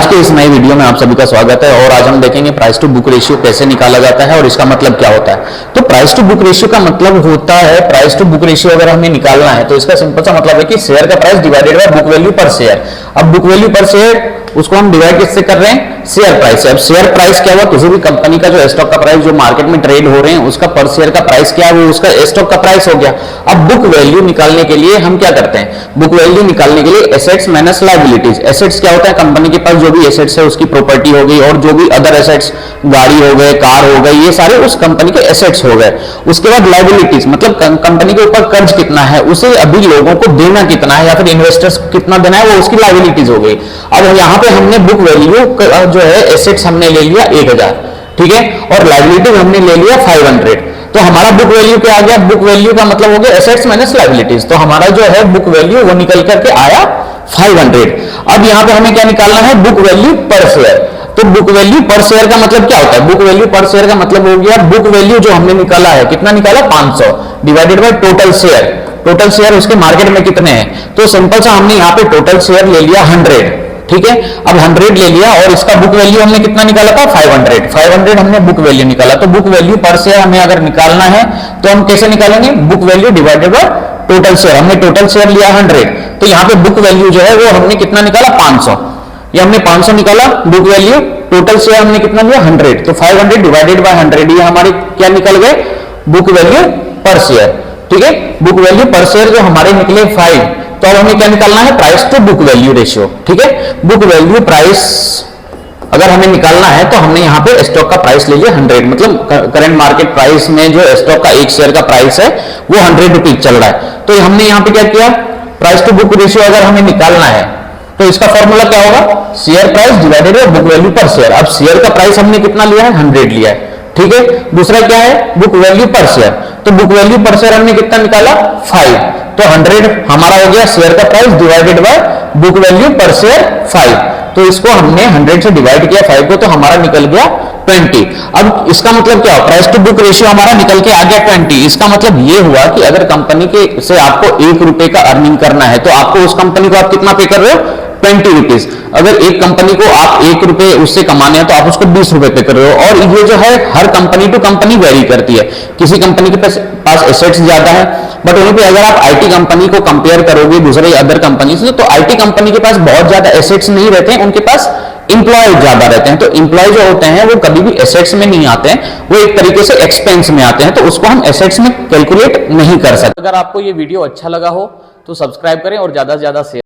आज के इस नए वीडियो में आप सभी का स्वागत है और आज हम देखेंगे प्राइस टू बुक रेशियो कैसे निकाला जाता है और इसका मतलब क्या होता है। तो प्राइस टू बुक रेशियो का मतलब होता है, प्राइस टू बुक रेशियो अगर हमें निकालना है तो इसका सिंपल सा मतलब है कि शेयर का price divided by book value पर शेयर। अब बुक वैल्यू पर शेयर उसको हम डिवाइड किससे कर रहे हैं, शेयर प्राइस से। अब शेयर प्राइस क्या हुआ, किसी भी कंपनी का जो स्टॉक का प्राइस जो मार्केट में ट्रेड हो रहे हैं उसका पर शेयर का प्राइस क्या है, वो उसका स्टॉक का प्राइस हो गया। अब बुक वैल्यू निकालने के लिए हम क्या करते हैं, बुक वैल्यू निकालने के लिए एसेट्स माइनस लायबिलिटीज। एसेट्स क्या होता है, कंपनी के पास जो भी एसेट्स है उसकी प्रॉपर्टी हो गई और जो भी अदर एसेट्स गाड़ी हो गए, कार हो गई, ये सारे उस कंपनी के एसेट्स हो गए। उसके बाद लायबिलिटीज मतलब कंपनी के ऊपर कर्ज कितना है, उसे अभी लोगों को देना कितना है या फिर इन्वेस्टर्स को कितना देना है, वो उसकी लायबिलिटीज हो गई। अब यहाँ पे हमने बुक वैल्यू जो है एसेट्स हमने ले लिया 1000, ठीक है, और लायबिलिटीज हमने ले लिया 500। तो हमारा बुक वैल्यू क्या आ गया, बुक वैल्यू का मतलब हो गया एसेट्स माइनस लायबिलिटीज। तो हमारा जो है बुक वैल्यू वो निकल करके आया 500। अब यहां पे हमें क्या निकालना है, बुक वैल्यू पर शेयर। तो बुक वैल्यू पर शेयर का मतलब क्या होता है, बुक वैल्यू पर शेयर का मतलब हो गया बुक वैल्यू जो हमने निकाला है, कितना निकाला 500 divided by total share. Total share उसके मार्केट में कितने हैं, तो सिंपल सा हमने यहाँ पे टोटल शेयर ले लिया 100, ठीक है। अब 100 ले लिया और इसका बुक वैल्यू हमने कितना निकाला था 500 हमने बुक वैल्यू निकाला। तो बुक वैल्यू पर शेयर हमें अगर निकालना है तो हम कैसे निकालेंगे, book value divided by total share. हमने टोटल शेयर लिया 100, तो यहाँ पे बुक वैल्यू जो है वो हमने कितना निकाला 500, ये हमने 500 निकाला बुक वैल्यू। टोटल शेयर हमने कितना लिया 100, तो 500 डिवाइडेड बाय 100 ये हमारे क्या निकल गए, बुक वैल्यू पर शेयर, ठीक है। बुक वैल्यू पर शेयर जो हमारे निकले 5, तो अब हमें क्या निकालना है, price to book value ratio, ठीक है। बुक वैल्यू प्राइस अगर हमें निकालना है तो हमने यहाँ पे स्टॉक का प्राइस ले लिया 100, मतलब करंट मार्केट प्राइस में जो स्टॉक का एक शेयर का प्राइस है वो 100 रुपीज चल रहा है। तो हमने यहाँ पे क्या किया, प्राइस टू बुक रेशियो अगर हमें निकालना है तो इसका फॉर्मूला क्या होगा, share price divided by book value पर शेयर। अब शेयर का प्राइस हमने कितना लिया है 100 लिया है, ठीक है। दूसरा क्या है, बुक वैल्यू पर शेयर। तो बुक वैल्यू पर शेयर हमने कितना निकाला 5, तो 100 हमारा हो गया शेयर का price divided by book value पर शेयर 5। तो इसको हमने 100 से डिवाइड किया 5 को, तो हमारा निकल गया 20। अब इसका मतलब क्या हुआ, प्राइस टू बुक रेशियो हमारा निकल के आ गया 20। इसका मतलब ये हुआ कि अगर कंपनी के से आपको 1 रुपए का अर्निंग करना है तो आपको उस कंपनी को आप कितना पे कर रहे हो, 20 रुपीज। अगर एक कंपनी को आप 1 रुपए उससे कमाने हैं तो आप उसको 20 रुपए पे कर रहे हो। और ये जो है हर कंपनी टू कंपनी वेरी करती है, किसी कंपनी के पास एसेट्स ज्यादा है, बट वहीं पे अगर आप आईटी कंपनी को कंपेयर करोगे दूसरे अदर कंपनी से तो आईटी कंपनी के पास बहुत ज्यादा एसेट्स नहीं रहते हैं, उनके पास इंप्लॉय ज्यादा रहते हैं। तो इंप्लॉय जो होते हैं वो कभी भी एसेट्स में नहीं आते हैं, वो एक तरीके से एक्सपेंस में आते हैं, तो उसको हम एसेट्स में कैलकुलेट नहीं कर सकते। अगर आपको ये वीडियो अच्छा लगा हो तो सब्सक्राइब करें और ज्यादा से ज्यादा शेयर